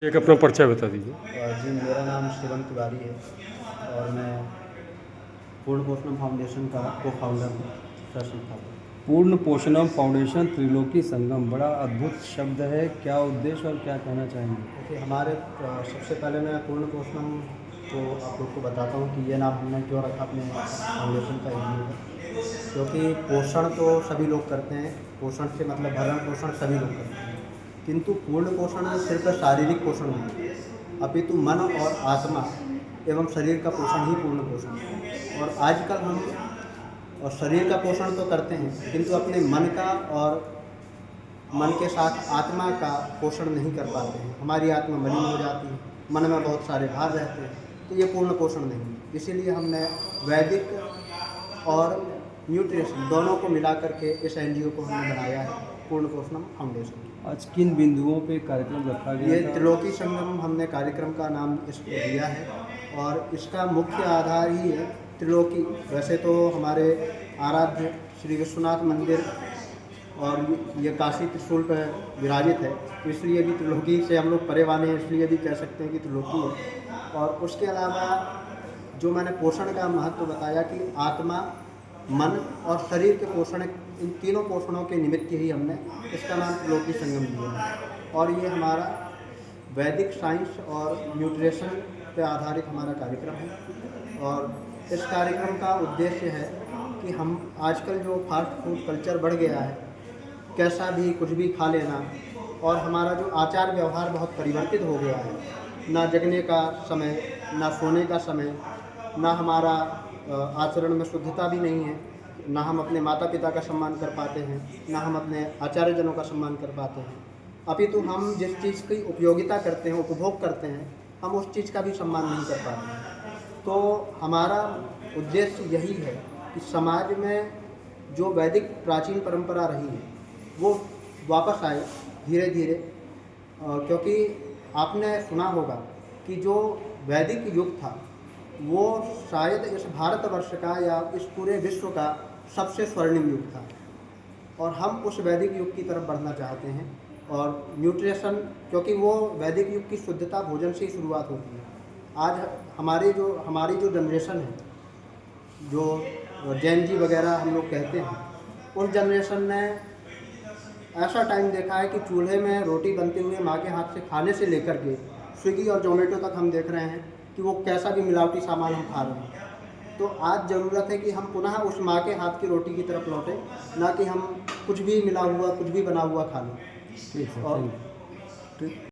एक अपना परिचय बता दीजिए। जी, मेरा नाम शिवम तिवारी है और मैं पूर्ण पोषण फाउंडेशन का को फाउंडर हूँ, सह संस्थापक। पूर्ण पोषणम फाउंडेशन त्रिलोकी संगम, बड़ा अद्भुत शब्द है। क्या उद्देश्य और क्या कहना चाहेंगे? देखिए, हमारे सबसे पहले मैं पूर्ण पोषणम को आप लोग को बताता हूँ कि ये नाम हमने क्यों रखा अपने फाउंडेशन का इन्हीं है, क्योंकि पोषण तो सभी लोग करते हैं। पोषण से मतलब भरण पोषण सभी लोग करते हैं, किंतु पूर्ण पोषण सिर्फ शारीरिक पोषण नहीं है, अपितु मन और आत्मा एवं शरीर का पोषण ही पूर्ण पोषण है। और आजकल हम शरीर का पोषण तो करते हैं, किंतु अपने मन का और मन के साथ आत्मा का पोषण नहीं कर पाते हैं। हमारी आत्मा मलिन हो जाती है, मन में बहुत सारे भार रहते हैं, तो ये पूर्ण पोषण नहीं है। इसीलिए हमने वैदिक और न्यूट्रिशन दोनों को मिला करके इस एनजीओ को हमने बनाया है, पूर्ण पोषणम फाउंडेशन। आज किन बिंदुओं पे कार्यक्रम रखा गया ये था? त्रिलोकी संगम हमने कार्यक्रम का नाम इसको दिया है और इसका मुख्य आधार ही है त्रिलोकी। वैसे तो हमारे आराध्य श्री विश्वनाथ मंदिर और ये काशी त्रिशूल पर विराजित है, तो इसलिए भी त्रिलोकी से हम लोग परे वाले हैं, इसलिए भी कह सकते हैं कि त्रिलोकी है। और उसके अलावा जो मैंने पोषण का महत्व बताया कि आत्मा, मन और शरीर के पोषण, इन तीनों पोषणों के निमित्त ही हमने इसका नाम त्रिलोकी संगम दिया है। और ये हमारा वैदिक साइंस और न्यूट्रिशन पे आधारित हमारा कार्यक्रम है। और इस कार्यक्रम का उद्देश्य है कि हम आजकल जो फास्ट फूड कल्चर बढ़ गया है, कैसा भी कुछ भी खा लेना, और हमारा जो आचार व्यवहार बहुत परिवर्तित हो गया है। ना जगने का समय, ना सोने का समय, ना हमारा आचरण में शुद्धता भी नहीं है, ना हम अपने माता पिता का सम्मान कर पाते हैं, ना हम अपने आचार्यजनों का सम्मान कर पाते हैं। अपितु हम जिस चीज़ की उपयोगिता करते हैं, उपभोग करते हैं, हम उस चीज़ का भी सम्मान नहीं कर पाते हैं। तो हमारा उद्देश्य यही है कि समाज में जो वैदिक प्राचीन परंपरा रही है वो वापस आए धीरे धीरे। क्योंकि आपने सुना होगा कि जो वैदिक युग था वो शायद इस भारतवर्ष का या इस पूरे विश्व का सबसे स्वर्णिम युग था, और हम उस वैदिक युग की तरफ बढ़ना चाहते हैं। और न्यूट्रिशन, क्योंकि वो वैदिक युग की शुद्धता भोजन से ही शुरुआत होती है। आज हमारी जो जनरेशन है, जो जैन जी वगैरह हम लोग कहते हैं, उस जनरेशन ने ऐसा टाइम देखा है कि चूल्हे में रोटी बनते हुए माँ के हाथ से खाने से लेकर के स्विगी और जोमेटो तक हम देख रहे हैं कि वो कैसा भी मिलावटी सामान हम खा रहे हैं। तो आज ज़रूरत है कि हम पुनः उस माँ के हाथ की रोटी की तरफ लौटें, ना कि हम कुछ भी मिला हुआ, कुछ भी बना हुआ खा लें। ठीक है, और ठीक।